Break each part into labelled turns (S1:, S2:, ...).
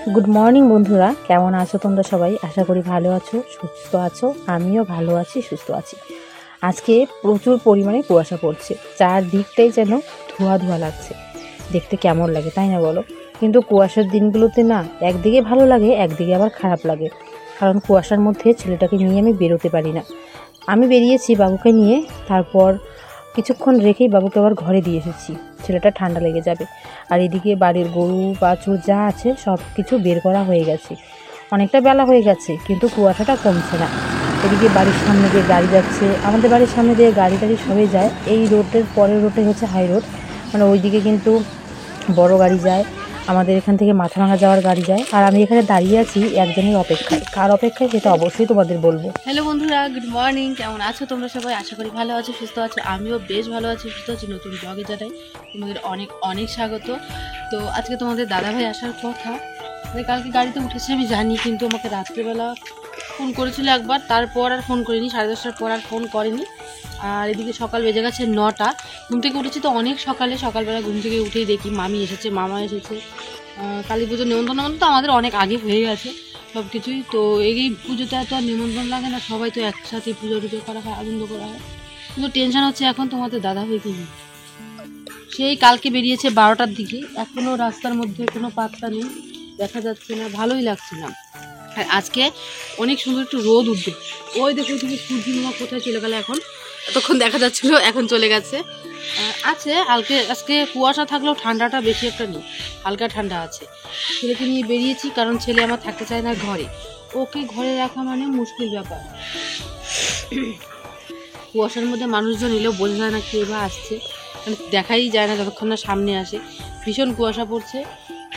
S1: Good morning বন্ধুরা, কেমন আছো তোমরা সবাই? আশা করি ভালো আছো, সুস্থ আছো। আমিও ভালো আছি, সুস্থ আছি। আজকে প্রচুর পরিমাণে কুয়াশা পড়ছে, চারদিকটাই যেন ধোঁয়া ধোঁয়া লাগছে। দেখতে কেমন লাগে তাই না বলো? কিন্তু কুয়াশার দিনগুলোতে না, একদিকে ভালো লাগে, একদিকে আবার খারাপ লাগে। কারণ কুয়াশার মধ্যে ছেলেটাকে নিয়ে আমি বেরোতে পারি না। আমি বেরিয়েছি বাবুকে নিয়ে, তারপর কিছুক্ষণ রেখেই বাবুকে আবার ঘরে দিয়ে এসেছি, ছেলেটা ঠান্ডা লেগে যাবে। আর এদিকে বাড়ির গরু বাছুর যা আছে সব কিছু বের করা হয়ে গেছে। অনেকটা বেলা হয়ে গেছে, কিন্তু কুয়াশাটা কমছে না। এদিকে বাড়ির সামনে দিয়ে গাড়ি যাচ্ছে, আমাদের বাড়ির সামনে দিয়ে গাড়ি টাড়ি সবাই যায়। এই রোডের পরের রোডে হচ্ছে হাই রোড, মানে ওইদিকে কিন্তু বড় গাড়ি যায়, আমাদের এখান থেকে মাথাভাঙা যাওয়ার গাড়ি যায়। আর আমি এখানে দাঁড়িয়ে আছি একজনের অপেক্ষায়। কার অপেক্ষায় সেটা অবশ্যই তোমাদের বলবো।
S2: হ্যালো বন্ধুরা, গুড মর্নিং। কেমন আছো তোমরা সবাই? আশা করি ভালো আছো, সুস্থ আছো। আমিও বেশ ভালো আছি, সুস্থ আছি। নতুন ব্লগে জানাই তোমাদের অনেক অনেক স্বাগত। তো আজকে তোমাদের দাদাভাই আসার কথা, কালকে গাড়িতে উঠেছে আমি জানি, কিন্তু আমাকে রাত্রিবেলা ফোন করেছিল একবার, তারপর আর ফোন করিনি, 10:30টার পর আর ফোন করেনি। আর এদিকে সকাল বেজে গেছে 9টা। ঘুম থেকে উঠেছি তো অনেক সকালবেলা ঘুম থেকে উঠেই দেখি মামি এসেছে, মামা এসেছে। কালী পুজোর নিমন্ত্রণ তো আমাদের অনেক আগে হয়ে গেছে সব কিছুই। তো এই পুজোতে এত আর নিমন্ত্রণ লাগে না, সবাই তো একসাথে পুজো করা হয়, আনন্দ করা হয়। কিন্তু টেনশন হচ্ছে এখন তোমাদের দাদা ভাই কি, সেই কালকে বেরিয়েছে 12টার দিকে, এখনও রাস্তার মধ্যে কোনো পাত্তা নেই, দেখা যাচ্ছে না, ভালোই লাগছে না। আর আজকে অনেক সুন্দর একটু রোদ উঠবে। ওই দেখো তুমি সূর্যি মামা কোথায় চলে গেল, এখন এতক্ষণ দেখা যাচ্ছিল, এখন চলে গেছে। আছে হালকা, আজকে কুয়াশা থাকলেও ঠান্ডাটা বেশি একটা নেই, হালকা ঠান্ডা আছে। ছেলেকে নিয়ে বেরিয়েছি, কারণ ছেলে আমার থাকতে চায় না ঘরে। ওকে ঘরে রাখা মানে মুশকিল ব্যাপার। কুয়াশার মধ্যে মানুষজন এলেও বোঝা যায় না কে বা আসছে, মানে দেখাই যায় না যতক্ষণ না সামনে আসে। ভীষণ কুয়াশা পড়ছে,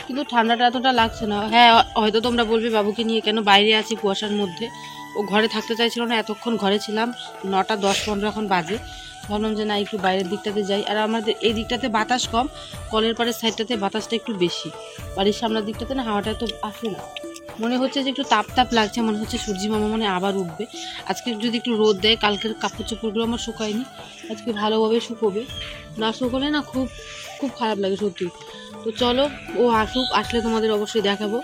S2: কিন্তু ঠান্ডাটা এতটা লাগছে না। হ্যাঁ, হয়তো তোমরা বলবে বাবুকে নিয়ে কেন বাইরে আছি কুয়াশার মধ্যে। ও ঘরে থাকতে চাইছিল না, এতক্ষণ ঘরে ছিলাম, 9টা 10-15 এখন বাজে। ভাবলাম যে না, একটু বাইরের দিকটাতে যাই। আর আমাদের এই দিকটাতে বাতাস কম, কলের পাড়ের সাইডটাতে বাতাসটা একটু বেশি, বাড়ির সামনের দিকটাতে না হাওয়াটা এত আসে না। মনে হচ্ছে যে একটু তাপ লাগছে, মনে হচ্ছে সূর্যি মামা মানে আবার উঠবে। আজকে যদি একটু রোদ দেয়, কালকের কাপড় চোপড়গুলো আমার শুকায়নি, আজকে ভালোভাবে শুকোবে। না শুকোলে না খুব খুব খারাপ লাগে সত্যি। তো চলো, ও আসুক, আসলে তোমাদের অবশ্যই দেখাবো।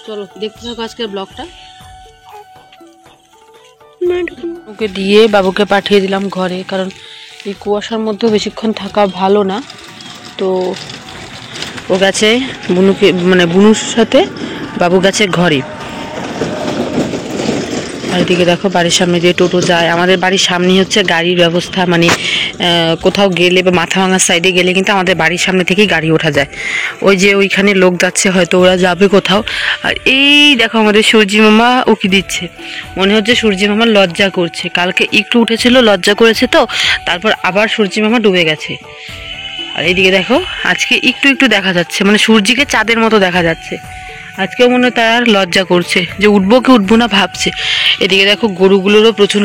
S2: চলো দেখতে থাকো আজকের ব্লগটা। ওকে দিয়ে বাবুকে পাঠিয়ে দিলাম ঘরে, কারণ এই কুয়াশার মধ্যেও বেশিক্ষণ থাকা ভালো না। তো ও গেছে বুনুকে, মানে বুনুর সাথে বাবু গেছে ঘরে। আর এদিকে দেখো বাড়ির সামনে দিয়ে টোটো যায়। আমাদের বাড়ির সামনে হচ্ছে গাড়ির ব্যবস্থা, মানে কোথাও গেলে বা মাথাভাঙার সাইডে গেলে কিন্তু আমাদের বাড়ির সামনে থেকেই গাড়ি ওঠা যায়। ওই যে ওইখানে লোক যাচ্ছে, হয়তো ওরা যাবে কোথাও। আর এই দেখো আমাদের সূর্যি মামা উকি দিচ্ছে, মনে হচ্ছে সূর্যি মামা লজ্জা করছে। কালকে একটু উঠেছিল, লজ্জা করেছে, তো তারপর আবার সূর্যি মামা ডুবে গেছে। আর এইদিকে দেখো আজকে একটু একটু দেখা যাচ্ছে, মানে সূর্যিকে চাঁদের মতো দেখা যাচ্ছে। আজকেও মনে হয় তার লজ্জা করছে, যে উঠবো কি উঠবো না ভাবছে। এদিকে দেখো গরুগুলোরও প্রচুর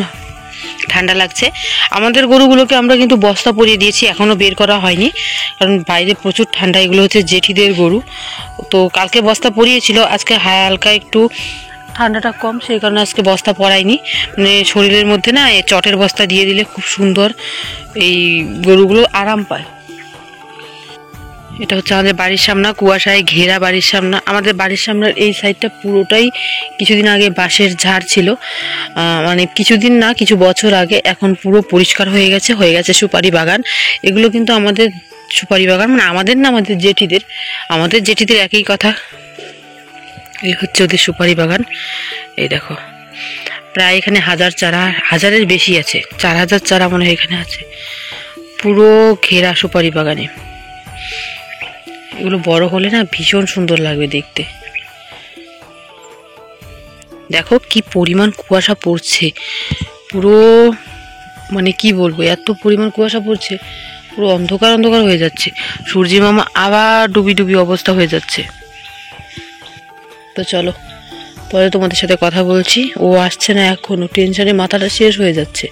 S2: ঠান্ডা লাগছে। আমাদের গরুগুলোকে আমরা কিন্তু বস্তা পরিয়ে দিয়েছি, এখনও বের করা হয়নি, কারণ বাইরে প্রচুর ঠান্ডা। এগুলো হচ্ছে জেঠিদের গরু, তো কালকে বস্তা পরিয়েছিল, আজকে হালকা একটু ঠান্ডাটা কম, সেই কারণে আজকে বস্তা পরাইনি। মানে শরীরের মধ্যে না চটের বস্তা দিয়ে দিলে খুব সুন্দর এই গরুগুলো আরাম পায়। এটা হচ্ছে আমাদের বাড়ির সামনে, কুয়াশায় ঘেরা বাড়ির সামনে। আমাদের বাড়ির সামনের এই সাইডটা পুরোটাই কিছুদিন আগে বাঁশের ঝাড় ছিল, মানে কিছুদিন না, কিছু বছর আগে। এখন পুরো পরিষ্কার হয়ে গেছে সুপারি বাগান। এগুলো কিন্তু আমাদের সুপারি বাগান, মানে আমাদের না, আমাদের জেঠিদের একই কথা। এই হচ্ছে ওদের সুপারি বাগান। এই দেখো প্রায় এখানে হাজারের বেশি আছে, 4000 চারা মনে হয় এখানে আছে, পুরো ঘেরা সুপারি বাগানে। এগুলো বড় হলে না ভীষণ সুন্দর লাগবে দেখতে। দেখো কি পরিমাণ কুয়াশা পড়ছে, পুরো মানে কি বলবো, এত পরিমাণ কুয়াশা পড়ছে, পুরো অন্ধকার অন্ধকার হয়ে যাচ্ছে। সূর্যি মামা আবার ডুবি অবস্থা হয়ে যাচ্ছে। তো চলো পরে তোমাদের সাথে কথা বলছি। ও আসছে না এখনো, টেনশনে মাথাটা শেষ হয়ে যাচ্ছে।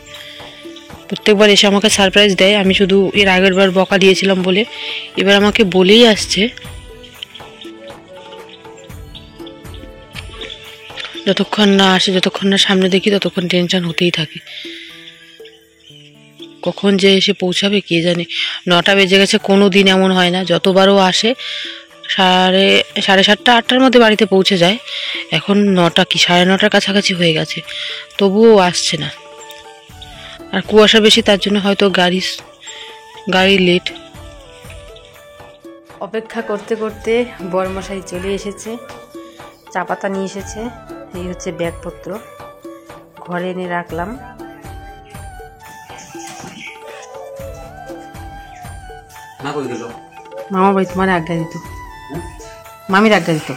S2: প্রত্যেকবার এসে আমাকে সারপ্রাইজ দেয়, আমি শুধু এর আগের বার বকা দিয়েছিলাম বলে, এবার আমাকে বলেই আসছে। যতক্ষণ না আসে, যতক্ষণ না সামনে দেখি, ততক্ষণ টেনশন হতেই থাকে। কখন যে এসে পৌঁছাবে কে জানে। 9টা বেজে গেছে, কোনো দিন এমন হয় না, যতবারও আসে সাড়ে 7টা 8টার মধ্যে বাড়িতে পৌঁছে যায়। এখন 9টা কি 9:30টার কাছাকাছি হয়ে গেছে, তবুও আসছে না। আর কুয়াশা বেশি, তার জন্য হয়তো গাড়ি লেট। অপেক্ষা করতে করতে বরমশাই চলে এসেছে, চা পাতা নিয়ে এসেছে। এই হচ্ছে ব্যাগপত্র, ঘরে এনে রাখলাম। মামা ভাই তোমার আজ্ঞা দিত, মামির আজ্ঞা দিত।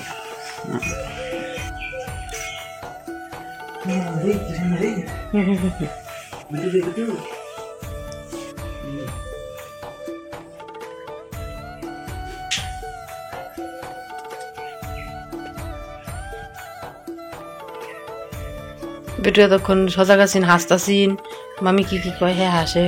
S2: বেটু এতক্ষণ সজাগ আছেন, হাসতাছিন। মামি কি কি কয়, হ্যাঁ হাসে।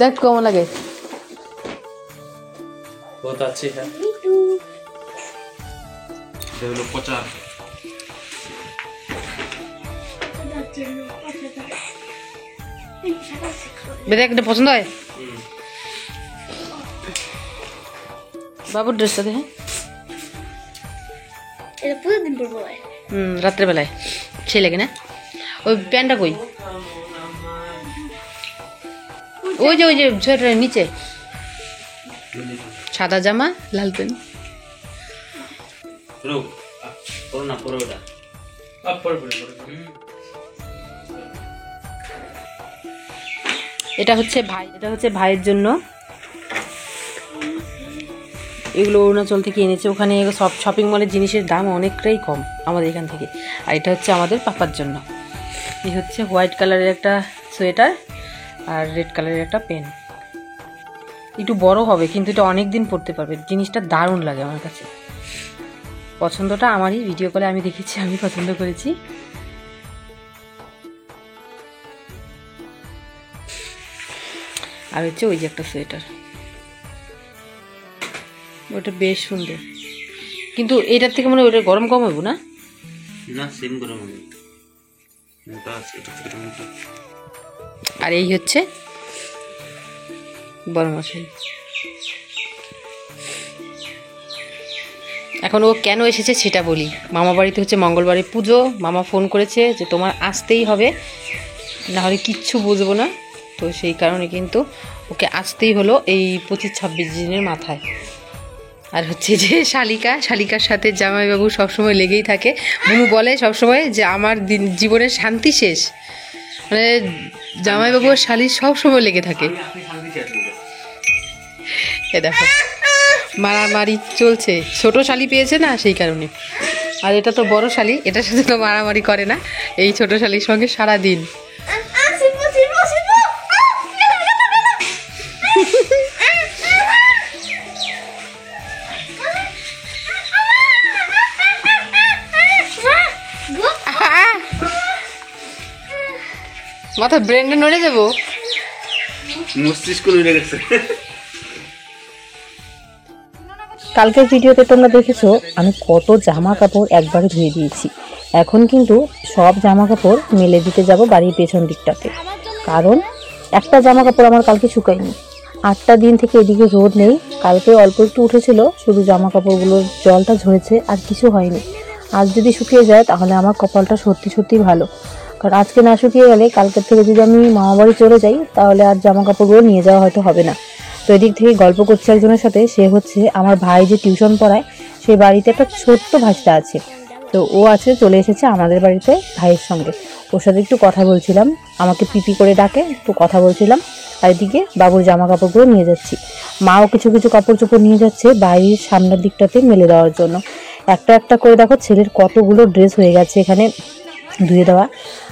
S2: দেখ কেমন লাগে।
S3: बहुत अच्छी है। डेवलप पचा
S2: বেদে একটা পছন্দ হয় বাবুর ড্রেসটা দেখে।
S4: এটা পুরো দিন পরবো।
S2: রাত্রেবেলায় সেই লাগে না। ওই প্যান্টটা কই, ওই যে সোয়েটারের নিচে সাদা জামা লাল প্যান্ট। এটা হচ্ছে ভাইয়ের জন্য। এগুলো অরুণাচল থেকে এনেছে, ওখানে সব শপিং মলের জিনিসের দাম অনেকটাই কম আমাদের এখান থেকে। আর এটা হচ্ছে আমাদের পাপার জন্য। এই হচ্ছে হোয়াইট কালারের একটা সোয়েটার আর রেড কালারের একটা পেন। একটু বড় হবে কিন্তু এটা অনেক দিন পরতে পারবে। জিনিসটা দারুণ লাগে আমার কাছে। পছন্দটা আমারই, ভিডিও কলে আমি দেখেছি, আমি পছন্দ করেছি। আর হচ্ছে ওই যে একটা সোয়েটার, ওটা বেশ সুন্দর, কিন্তু এটার থেকে মনে হয় ওটা গরম কম হইব না।
S3: না সেম গরম হবে, মোটা আছে এটা থেকে মোটা।
S2: আর এই হচ্ছে বড় মশাই। এখন ও কেন এসেছে সেটা বলি। মামা বাড়িতে হচ্ছে মঙ্গলবারে পুজো, মামা ফোন করেছে যে তোমার আসতেই হবে, না হলে কিচ্ছু বুঝবো না। তো সেই কারণে কিন্তু ওকে আসতেই হলো এই 25-26 দিনের মাথায়। আর হচ্ছে যে শালিকার সাথে জামাইবাবু সবসময় লেগেই থাকে। বুনু বলে সবসময় যে আমার জীবনের শান্তি শেষ, মানে জামাইবাবু আর শালির সবসময় লেগে থাকে। এ দেখো মারামারি চলছে, ছোট শালি পেয়েছে না সেই কারণে। আর এটা তো বড় শালি, এটার সাথে তো মারামারি করে না, এই ছোট শালির সঙ্গে সারাদিন। মাথা ব্রেনটা নড়ে যাবো,
S3: মস্তিষ্ক নড়ে গেছে।
S1: কালকের ভিডিওতে তোমরা দেখেছো আমি কত জামা কাপড় একবারে ধুয়ে দিয়েছি। এখন কিন্তু সব জামা কাপড় মেলে দিতে যাব বাড়ির পেছন দিকটাতে, কারণ একটা জামা কাপড় আমার কালকে শুকায়নি। 8টা দিন থেকে এদিকে রোদ নেই, কালকে অল্প একটু উঠেছিল, শুধু জামা কাপড়গুলোর জলটা ঝরেছে, আর কিছু হয়নি। আজ যদি শুকিয়ে যায় তাহলে আমার কপালটা সত্যি সত্যি ভালো, কারণ আজকে না শুকিয়ে গেলে কালকের থেকে যদি আমি মামা বাড়ি চলে যাই তাহলে আর জামা কাপড়গুলো নিয়ে যাওয়া হয়তো হবে না। তো এদিক থেকে গল্প করছে একজনের সাথে, সে হচ্ছে আমার ভাই যে টিউশন পড়ায়, সেই বাড়িতে একটা ছোট্ট ভাইটা আছে। তো ও আছে চলে এসেছে আমাদের বাড়িতে ভাইয়ের সঙ্গে, ওর সাথে একটু কথা বলছিলাম, আমাকে পিপি করে ডাকে, তো কথা বলছিলাম। আর এদিকে বাবুর জামা কাপড়গুলো নিয়ে যাচ্ছি, মাও কিছু কিছু কাপড় চোপড় নিয়ে যাচ্ছে বাড়ির সামনের দিকটাতে মেলে দেওয়ার জন্য। একটা একটা করে দেখো ছেলের কতগুলো ড্রেস হয়ে গেছে এখানে ধুয়ে দেওয়া।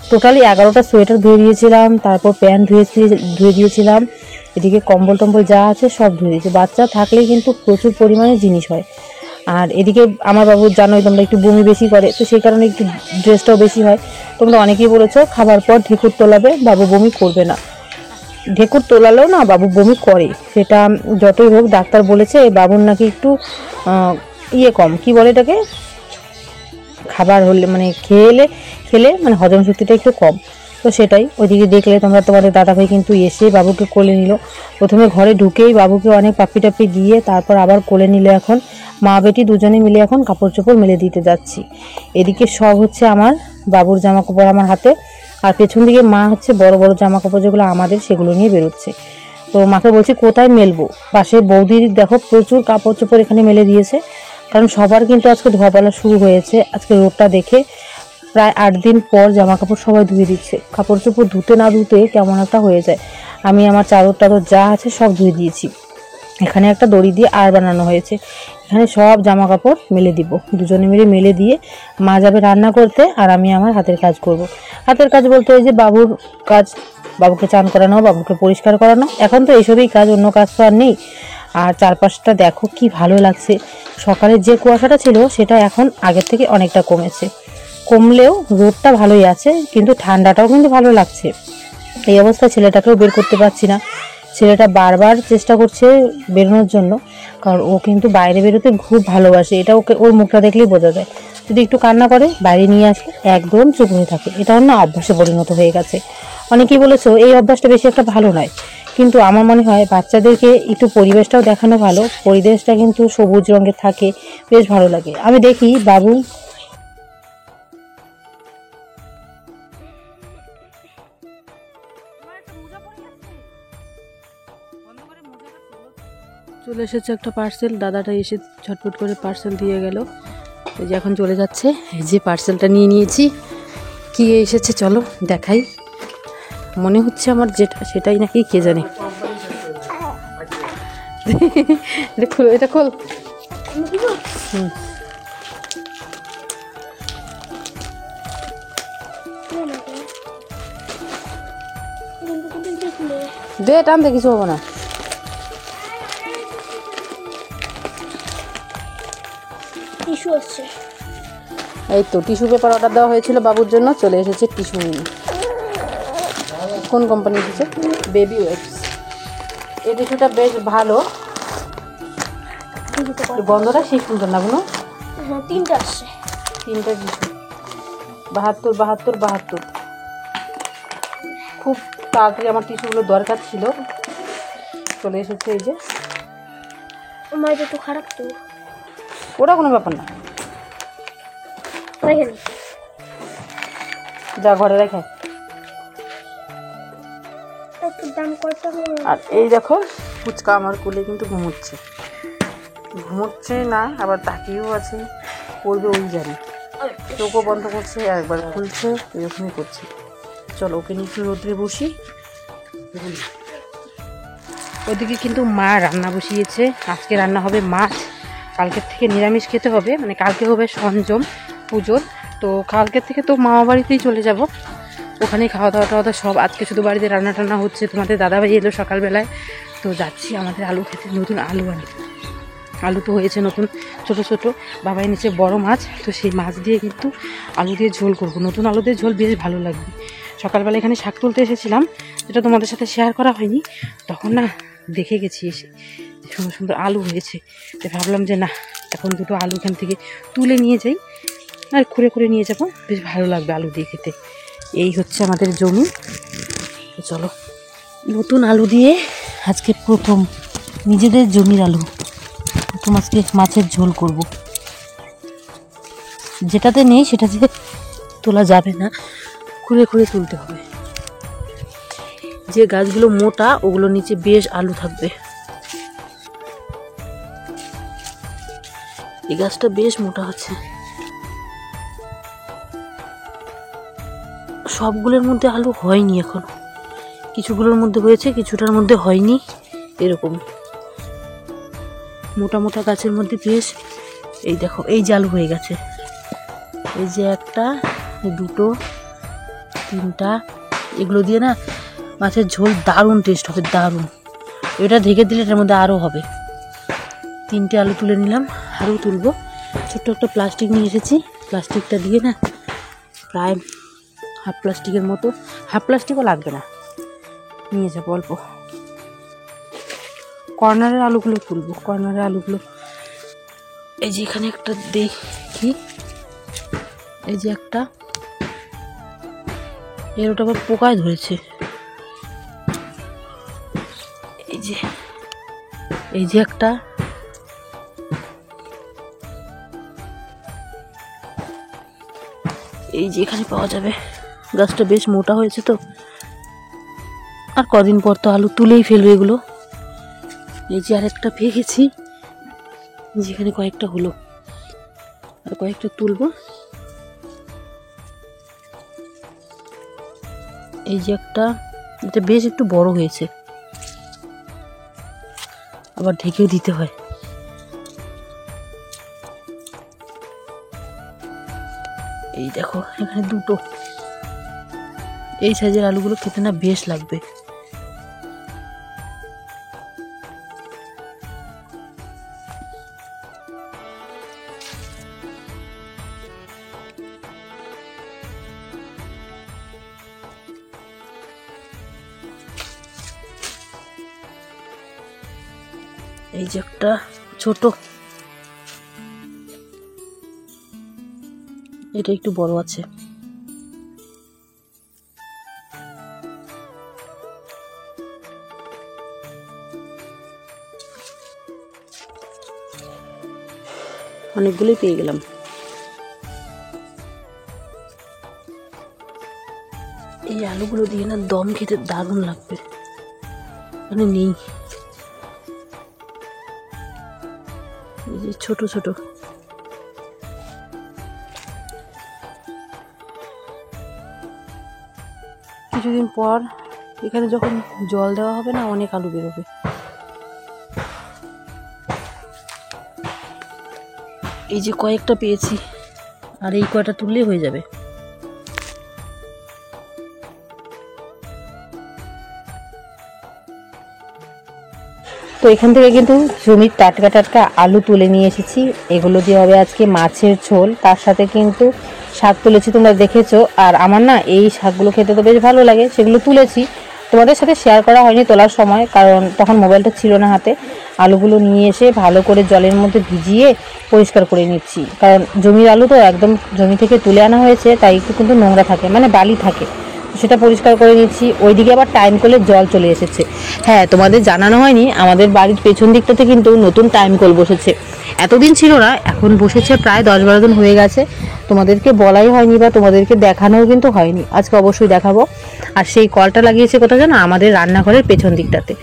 S1: টোটালি 11টা সোয়েটার ধুয়ে দিয়েছিলাম, তারপর প্যান্ট ধুয়ে দিয়েছিলাম, এদিকে কম্বল টম্বল যা আছে সব ধুয়ে দিয়েছি। বাচ্চা থাকলেই কিন্তু প্রচুর পরিমাণে জিনিস হয়। আর এদিকে আমার বাবু জানোই তোমরা একটু বমি বেশি করে, তো সেই কারণে একটু ড্রেসটাও বেশি হয়। তোমরা অনেকেই বলেছো খাবার পর ঢেকুর তোলাবে, বাবু বমি করবে না। ঢেকুর তোলালেও না বাবু বমি করে, সেটা যতই হোক। ডাক্তার বলেছে বাবুর নাকি একটু কম, কি বলে এটাকে, খাবার হলে মানে খেলে মানে হজম শক্তিটা একটু কম। তো সেটাই ওইদিকে দেখলে তোমরা, তোমাদের দাদাভাই কিন্তু এসে বাবুকে কোলে নিল। প্রথমে ঘরে ঢুকেই বাবুকে অনেক পাপ্পি টাপ্পি দিয়ে তারপর আবার কোলে নিল। এখন মা বেটি দুজনে মিলে এখন কাপড় চোপড় মেলে দিতে যাচ্ছি। এদিকে সব হচ্ছে আমার বাবুর জামা কাপড় আমার হাতে, আর পেছন দিকে মা হচ্ছে বড় বড় জামা কাপড় যেগুলো আমাদের সেগুলো নিয়ে বেরোচ্ছে। তো মাকে বলছি কোথায় মেলবো, পাশে বৌদির দেখো প্রচুর কাপড় চোপড় এখানে মেলে দিয়েছে, কারণ সবার কিন্তু আজকে ধোয়াপালা শুরু হয়েছে। আজকে রোদটা দেখে প্রায় 8 দিন পর জামা কাপড় সবাই ধুয়ে দিচ্ছে। কাপড় চোপড় ধুতে না ধুতে কেমন একটা হয়ে যায়। আমি আমার চাদর টাদর যা আছে সব ধুয়ে দিয়েছি। এখানে একটা দড়ি দিয়ে আর বানানো হয়েছে, এখানে সব জামা কাপড় মেলে দিব। দুজনে মিলে মেলে দিয়ে মা যাবে রান্না করতে, আর আমি আমার হাতের কাজ করব। হাতের কাজ বলতে এই যে বাবুর কাজ, বাবুকে চান করানো, বাবুকে পরিষ্কার করানো, এখন তো এইসবই কাজ, অন্য কাজ তো আর নেই। আর চারপাশটা দেখো কি ভালো লাগছে। সকালে যে কুয়াশাটা ছিল সেটা এখন আগের থেকে অনেকটা কমেছে, কমলেও রোদটা ভালোই আছে, কিন্তু ঠান্ডাটাও কিন্তু ভালো লাগছে। এই অবস্থায় ছেলেটাকেও বের করতে পারছি না। ছেলেটা বারবার চেষ্টা করছে বেরোনোর জন্য, কারণ ও কিন্তু বাইরে বেরোতে খুব ভালোবাসে। এটা ওকে, ওর মুখটা দেখলেই বোঝা যায়। যদি একটু কান্না করে বাইরে নিয়ে আসলে একদম চুপ হয়ে থাকে। এটা ওর না অভ্যাসে পরিণত হয়ে গেছে। অনেকেই বলেছো এই অভ্যাসটা বেশি একটা ভালো নয়, কিন্তু আমার মনে হয় বাচ্চাদেরকে একটু পরিবেশটাও দেখানো ভালো। পরিবেশটা কিন্তু সবুজ রঙের থাকে, বেশ ভালো লাগে। আমি দেখি বাবু চলে এসেছে একটা পার্সেল। দাদাটা এসে ঝটপট করে পার্সেল দিয়ে গেল। এই যে এখন চলে যাচ্ছে। এই যে পার্সেলটা নিয়ে নিয়েছি। কি এসেছে চলো দেখাই। মনে হচ্ছে আমার যেটা সেটাই নাকি, কে জানে। এটা খোল, এটা খোল। হুম, দে টান দে, কিছু হবে না।
S4: টিস্যু আসছে।
S1: এই তো টিস্যু পেপার অর্ডার দেওয়া হয়েছিল বাবুর জন্য, চলে এসেছে টিস্যু। কোন কোম্পানি এসেছে? বেবি ওয়েবস। এই টিস্যুটা বেশ ভালো, গন্ধটা সেই সুন্দর না কোনো।
S4: হ্যাঁ, 3টা আসছে।
S1: 3টা টিস্যু, 72 খুব তাড়াতাড়ি আমার টিস্যুগুলো দরকার ছিল, চলে এসেছে। এই যে
S4: আমার এটা তো খারাপ তো।
S1: ওটা কোনো ব্যাপার না,
S4: দেখেন
S1: যা ঘরে রেখে।
S4: একটু দাম কত হলো?
S1: আর এই দেখো ফুচকা আমার কোলে কিন্তু ঘুমোচ্ছে না, আবার তাকিয়েও আছে, করবে ওই জানে। চোখও বন্ধ করছে, একবার খুলছে, এরকমই করছে। চলো ওকে নিয়ে একটু রোদ্রে বসি। ওদিকে কিন্তু মা রান্না বসিয়েছে। আজকে রান্না হবে মাছ, কালকের থেকে নিরামিষ খেতে হবে, মানে কালকে হবে সংযম পুজোর। তো কালকের থেকে তো মামা বাড়িতেই চলে যাব, ওখানেই খাওয়া দাওয়া সব। আজকে শুধু বাড়িতে রান্না টান্না হচ্ছে। তোমাদের দাদাভাই এলো সকালবেলায়, তো যাচ্ছি আমাদের আলু খেতে। নতুন আলু আলু তো হয়েছে নতুন, ছোট ছোট। বাবা এনেছে বড় মাছ, তো সেই মাছ দিয়ে কিন্তু আলু দিয়ে ঝোল করবো। নতুন আলু দিয়ে ঝোল বেশ ভালো লাগবে। সকালবেলা এখানে শাক তুলতে এসেছিলাম, যেটা তোমাদের সাথে শেয়ার করা হয়নি, তখন না দেখে গেছি এসে সুন্দর সুন্দর আলু হয়েছে। তো ভাবলাম যে না, এখন দুটো আলু এখান থেকে তুলে নিয়ে যাই আর খুঁড়ে নিয়ে যাবো, বেশ ভালো লাগবে আলু দিয়ে খেতে। এই হচ্ছে আমাদের জমি। তো চলো, নতুন আলু দিয়ে আজকে প্রথম নিজেদের জমির আলু, প্রথম আজকে মাছের ঝোল করব। যেটাতে নেই সেটাতে তোলা যাবে না, খুঁড়ে তুলতে হবে। যে গাছগুলো মোটা ওগুলো নিচে বেশ আলু থাকবে। এই গাছটা বেশ মোটা হচ্ছে। সবগুলোর মধ্যে আলু হয়নি এখনো, কিছুগুলোর মধ্যে হয়েছে, কিছুটার মধ্যে হয়নি। এরকম মোটা মোটা গাছের মধ্যে বেশ, এই দেখো এই যে আলু হয়ে গেছে। এই যে 1টা, 2টো, 3টা, এগুলো দিয়ে না মাছের ঝোল দারুণ টেস্ট হবে, দারুণ। এটা ঢেকে দিলে এটার মধ্যে আরও হবে। 3টে আলু তুলে নিলাম, আরও তুলবো। ছোট্ট একটা প্লাস্টিক নিয়ে এসেছি, প্লাস্টিকটা দিয়ে না প্রায় হাফ প্লাস্টিকের মতো, হাফ প্লাস্টিকও লাগবে না, নিয়ে যাবো অল্প। কর্নারের আলুগুলো তুলবো, কর্নারের আলুগুলো। এই যে এখানে একটা দেখি,
S2: এই যে একটা, এর ওটা আবার পোকায় ধরেছে। এই যে একটা, এই যে এখানে পাওয়া যাবে। গাছটা বেশ মোটা হয়েছে তো, আর কদিন পর তো আলু তুলেই ফেলবে এগুলো। এই যে আরেকটা পেয়ে গেছি, যেখানে কয়েকটা হলো, আর কয়েকটা তুলবো। এই যে একটা, এটা বেশ একটু বড় হয়েছে, আবার ঢেকেও দিতে হয়। এই দেখো এখানে দুটো, এই সাইজের আলুগুলো খেতে না বেশ লাগবে। এই যে একটা ছোট, এটা একটু বড় আছে। অনেকগুলোই পেয়ে গেলাম। এই আলুগুলো দিয়ে না দম খেতে দারুণ লাগবে, মানে নেই। এই যে ছোট ছোট, কিছুদিন পর এখানে যখন জল দেওয়া হবে না, অনেক আলু বেরোবে। এই যে কয়েকটা পেয়েছি, আর এই কয়টা তুললেই হয়ে যাবে।
S1: তো এখান থেকে কিন্তু জমির টাটকা টাটকা আলু তুলে নিয়ে এসেছি। এগুলো দিয়ে হবে আজকে মাছের ঝোল, তার সাথে কিন্তু শাক তুলেছি, তোমরা দেখেছো। আর আমার না এই শাকগুলো খেতে তো বেশ ভালো লাগে, সেগুলো তুলেছি। তোমাদের সাথে শেয়ার করা হয়নি তোলার সময়, কারণ তখন মোবাইলটা ছিল না হাতে। আলুগুলো নিয়ে এসে ভালো করে জলের মধ্যে ভিজিয়ে পরিষ্কার করে নিচ্ছি, কারণ জমির আলু তো একদম জমি থেকে তুলে আনা হয়েছে, তাই একটু কিন্তু নোংরা থাকে, মানে বালি থাকে, সেটা পরিষ্কার করে নিচ্ছি। ওইদিকে আবার টাইম কলে জল চলে এসেছে। হ্যাঁ, তোমাদের জানানো হয়নি, আমাদের বাড়ির পেছন দিকটাতে কিন্তু নতুন টাইম কল বসেছে। এতদিন ছিল না, এখন বসেছে, প্রায় 10-12 দিন হয়ে গেছে। তোমাদেরকে বলাই হয়নি বা তোমাদেরকে দেখানোও কিন্তু হয়নি, আজকে অবশ্যই দেখাবো। আর সেই কলটা লাগিয়েছে কোথাও জানো, আমাদের রান্নাঘরের পেছন দিকটাতে।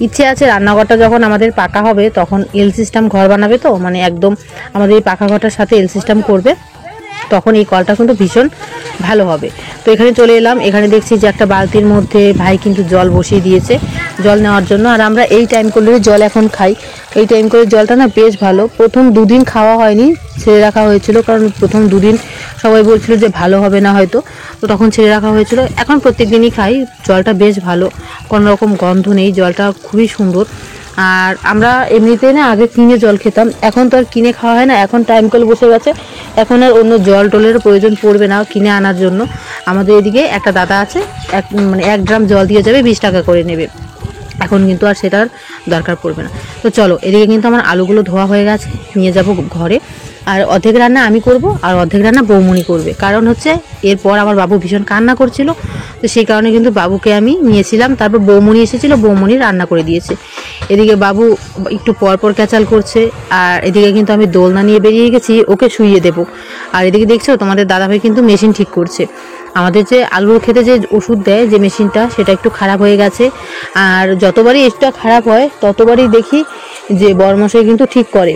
S1: ইচ্ছে আছে রান্নাঘরটা যখন আমাদের পাকা হবে তখন এল সিস্টেম ঘর বানাবে, তো মানে একদম আমাদের এই পাকা ঘরটার সাথে এল সিস্টেম করবে, তখন এই কলটা কিন্তু ভীষণ ভালো হবে। তো এখানে চলে এলাম, এখানে দেখছি যে একটা বালতির মধ্যে ভাই কিন্তু জল বসিয়ে দিয়েছে জল নেওয়ার জন্য। আর আমরা এই টাইম কলের জল এখন খাই। এই টাইম কলের জলটা না বেশ ভালো। প্রথম 2 দিন খাওয়া হয়নি, ছেড়ে রাখা হয়েছিল, কারণ প্রথম 2 দিন সবাই বলছিল যে ভালো হবে না হয়তো, তো তখন ছেড়ে রাখা হয়েছিল। এখন প্রত্যেক দিনই খাই, জলটা বেশ ভালো, কোনো রকম গন্ধ নেই, জলটা খুবই সুন্দর। আর আমরা এমনিতেই না আগে কিনে জল খেতাম, এখন তো আর কিনে খাওয়া হয় না, এখন টাইম কল বসে গেছে, এখন আর অন্য জল টলের প্রয়োজন পড়বে না কিনে আনার জন্য। আমাদের এদিকে একটা দাদা আছে, মানে 1 ড্রাম জল দিয়ে যাবে, 20 টাকা করে নেবে। এখন কিন্তু আর সেটার দরকার পড়বে না। তো চলো, এদিকে কিন্তু আমার আলুগুলো ধোয়া হয়ে গেছে, নিয়ে যাব ঘরে। আর অর্ধেক রান্না আমি করব, আর অর্ধেক রান্না বৌমনি করবে। কারণ হচ্ছে এরপর আমার বাবু ভীষণ কান্না করছিল, তো সেই কারণে কিন্তু বাবুকে আমি নিয়েছিলাম, তারপর বৌমনি এসেছিল, বৌমনি রান্না করে দিয়েছে। এদিকে বাবু একটু পর পর ক্যাচাল করছে, আর এদিকে কিন্তু আমি দোলনা নিয়ে বেরিয়ে গেছি ওকে শুইয়ে দেবো। আর এদিকে দেখছো তোমাদের দাদাভাই কিন্তু মেশিন ঠিক করছে। আমাদের যে আলুর খেতে যে ওষুধ দেয় যে মেশিনটা, সেটা একটু খারাপ হয়ে গেছে। আর যতবারই এটা খারাপ হয় ততবারই দেখি যে বড়মশাই কিন্তু ঠিক করে।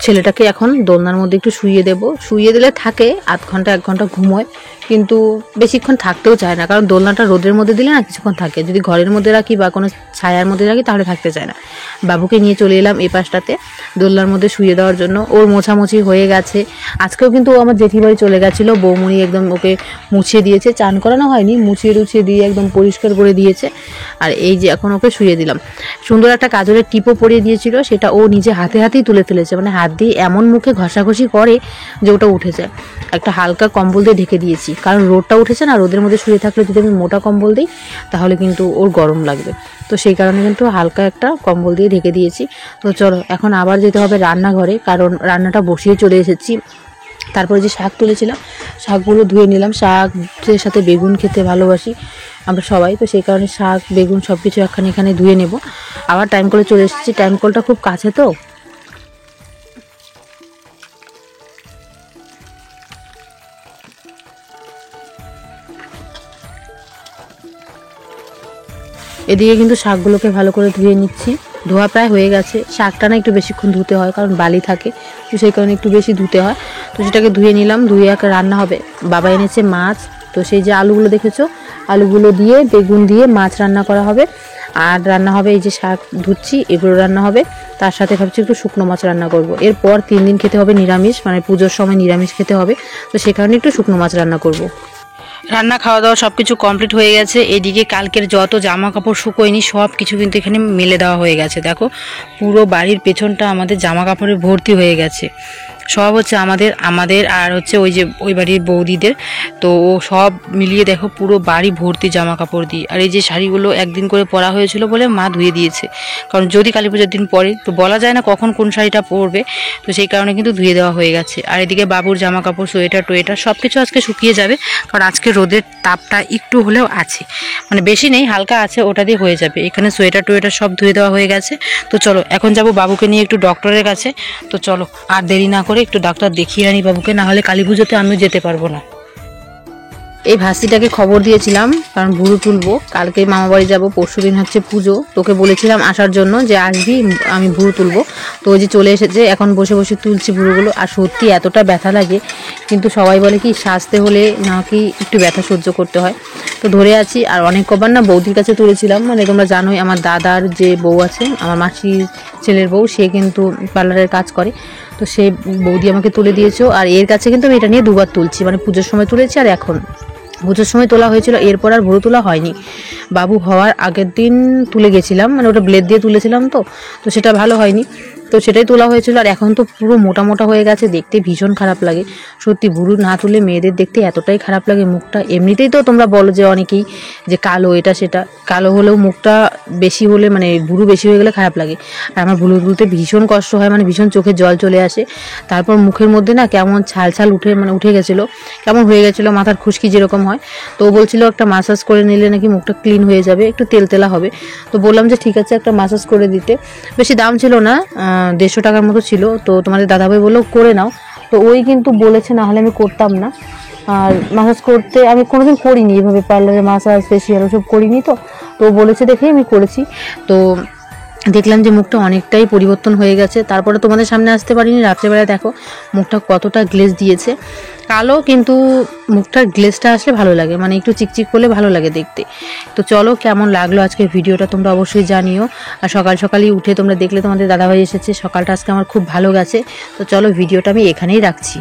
S1: ছেলেটাকে এখন দোলনার মধ্যে একটু শুইয়ে দেবো, শুইয়ে দিলে থাকে 1/2 ঘন্টা 1 ঘন্টা ঘুমোয়, কিন্তু বেশিক্ষণ থাকতেও চায় না, কারণ দোলনাটা রোদের মধ্যে দিলে না কিছুক্ষণ থাকে, যদি ঘরের মধ্যে রাখি বা কোনো ছায়ার মধ্যে রাখি তাহলে থাকতে চায় না। বাবুকে নিয়ে চলে এলাম এই পাশটাতে দোলনার মধ্যে শুয়ে দেওয়ার জন্য। ওর মোছামুছি হয়ে গেছে, আজকেও কিন্তু ও আমার জেঠি বাড়ি চলে গেছিলো, বৌমনি একদম ওকে মুছিয়ে দিয়েছে, চান করানো হয়নি, মুছিয়ে টুছিয়ে দিয়ে একদম পরিষ্কার করে দিয়েছে। আর এই যে এখন ওকে শুয়ে দিলাম। সুন্দর একটা কাজলের টিপও পরিয়ে দিয়েছিল, সেটা ও নিজে হাতে হাতেই তুলে ফেলেছে, মানে হাত দিয়ে এমন মুখে ঘষাঘষি করে যে ওটা উঠে যায়। একটা হালকা কম্বল দিয়ে ঢেকে দিয়েছি। কারণ রোদটা উঠেছে না, রোদের মধ্যে শুয়ে থাকলে যদি আমি মোটা কম্বল দিই তাহলে কিন্তু ওর গরম লাগবে। তো সেই কারণে কিন্তু হালকা একটা কম্বল দিয়ে ঢেকে দিয়েছি। তো চলো এখন আবার যেতে হবে রান্নাঘরে, কারণ রান্নাটা বসিয়ে চলে এসেছি। তারপরে যে শাক তুলেছিলাম শাকগুলো ধুয়ে নিলাম। শাকের সাথে বেগুন খেতে ভালোবাসি আমরা সবাই, তো সেই কারণে শাক বেগুন সব কিছু এখানে ধুয়ে নেব। আবার টাইম কলে চলে এসেছি, টাইম কলটা খুব কাছে তো। এদিকে কিন্তু শাকগুলোকে ভালো করে ধুয়ে নিচ্ছি। ধোয়া প্রায় হয়ে গেছে। শাকটা না একটু বেশিক্ষণ ধুতে হয়, কারণ বালি থাকে, তো সেই কারণে একটু বেশি ধুতে হয়। তো সেটাকে ধুয়ে নিলাম, ধুয়ে রান্না হবে। বাবা এনেছে মাছ, তো সেই যে আলুগুলো দেখেছো, আলুগুলো দিয়ে বেগুন দিয়ে মাছ রান্না করা হবে। আর রান্না হবে এই যে শাক ধুচ্ছি, এগুলো রান্না হবে। তার সাথে ভাবছি একটু শুকনো মাছ রান্না করব। এরপর 3 দিন খেতে হবে নিরামিষ, মানে পুজোর সময় নিরামিষ খেতে হবে, তো সে কারণে একটু শুকনো মাছ রান্না করব।
S2: রান্না খাওয়া দাওয়া সব কিছু কমপ্লিট হয়ে গেছে। এদিকে কালকের যত জামা কাপড় শুকোয়নি সব কিছু কিন্তু এখানে মেলে দেওয়া হয়ে গেছে। দেখো পুরো বাড়ির পেছনটা আমাদের জামা কাপড়ে ভর্তি হয়ে গেছে। সব হচ্ছে আমাদের আর হচ্ছে ওই যে ওই বাড়ির বৌদিদের। তো ও সব মিলিয়ে দেখো পুরো বাড়ি ভর্তি জামা কাপড় দিয়ে। আর এই যে শাড়িগুলো একদিন করে পরা হয়েছিল বলে মা ধুয়ে দিয়েছে, কারণ যদি কালী পুজোর দিন পরে তো বলা যায় না কখন কোন শাড়িটা পরবে, তো সেই কারণে কিন্তু ধুয়ে দেওয়া হয়ে গেছে। আর এদিকে বাবুর জামা কাপড় সোয়েটার টোয়েটার সব কিছু আজকে শুকিয়ে যাবে, কারণ আজকে রোদের তাপটা একটু হলেও আছে, মানে বেশি নেই, হালকা আছে, ওটা দিয়ে হয়ে যাবে। এখানে সোয়েটার টোয়েটার সব ধুয়ে দেওয়া হয়ে গেছে। তো চলো এখন যাব বাবুকে নিয়ে একটু ডক্টরের কাছে। তো চলো আর দেরি না করে একটু ডাক্তার দেখিয়ে আনি বাবুকে, না হলে কালী পুজোতে আমিও যেতে পারবো না। এই ভাস্তিটাকে খবর দিয়েছিলাম, কারণ ভুরু তুলবো, কালকে মামা বাড়ি যাবো, পরশুদিন হচ্ছে পুজো। তোকে বলেছিলাম আসার জন্য যে আসবি, আমি ভুরু তুলবো। তো ওই যে চলে এসেছে, এখন বসে বসে তুলছি ভুরুগুলো। আর সত্যি এতটা ব্যথা লাগে, কিন্তু সবাই বলে কি সাজতে হলে নাকি একটু ব্যথা সহ্য করতে হয়। তো ধরে আছি। আর অনেক কবার না বৌদির কাছে তুলেছিলাম, মানে তোমরা জানোই আমার দাদার যে বউ আছে, আমার মাসির ছেলের বউ, সে কিন্তু পার্লারের কাজ করে, তো সেই বৌদি আমাকে তুলে দিয়েছো। আর এর কাছে কিন্তু আমি এটা নিয়ে 2বার তুলছি, মানে পুজোর সময় তুলেছি আর এখন। পুজোর সময় তোলা হয়েছিল, এরপর আর ভুরু তোলা হয়নি। বাবু হওয়ার আগের দিন তুলে গেছিলাম, মানে ওটা ব্লেড দিয়ে তুলেছিলাম, তো সেটা ভালো হয়নি, তো সেটাই তোলা হয়েছিল। আর এখন তো পুরো মোটা মোটা হয়ে গেছে, দেখতে ভীষণ খারাপ লাগে। সত্যি ভুরু না তুলে মেয়েদের দেখতে এতটাই খারাপ লাগে মুখটা। এমনিতেই তো তোমরা বলো যে অনেকেই যে কালো এটা সেটা, কালো হলেও মুখটা বেশি হলে, মানে ভুরু বেশি হয়ে গেলে খারাপ লাগে। আর আমার ভুরু তুলতে ভীষণ কষ্ট হয়, মানে ভীষণ চোখে জল চলে আসে। তারপর মুখের মধ্যে না কেমন ছাল ছাল উঠে গেছিলো, কেমন হয়ে গেছিলো, মাথার খুশকি যেরকম হয়। তো ও বলছিল একটা মাসাজ করে নিলে নাকি মুখটা ক্লিন হয়ে যাবে, একটু তেলতেলা হবে। তো বললাম যে ঠিক আছে, একটা মাসাজ করে দিতে। বেশি দাম ছিল না, 150 টাকার মতো ছিল। তো তোমাদের দাদাভাই বললো করে নাও, তো ওই কিন্তু বলেছে, না হলে আমি করতাম না। আর মাসাজ করতে আমি কোনোদিন করিনি এভাবে, পার্লারে মাসাজ ফেসিয়াল ওসব করিনি। তো বলেছে দেখেই আমি করেছি। তো দেখলাম যে মুখটা অনেকটাই পরিবর্তন হয়ে গেছে। তারপরে তোমাদের সামনে আসতে পারিনি, রাত্রেবেলা দেখো মুখটা কতটা গ্লেজ দিয়েছে। কালো, কিন্তু মুখটার গ্লেজটা আসলে ভালো লাগে, মানে একটু চিকচিক করলে ভালো লাগে দেখতে। তো চলো কেমন লাগলো আজকের ভিডিওটা তোমরা অবশ্যই জানিও। আর সকাল সকালই উঠে তোমরা দেখলে তোমাদের দাদাভাই এসেছে, সকালটা আজকে আমার খুব ভালো গেছে। তো চলো ভিডিওটা আমি এখানেই রাখছি।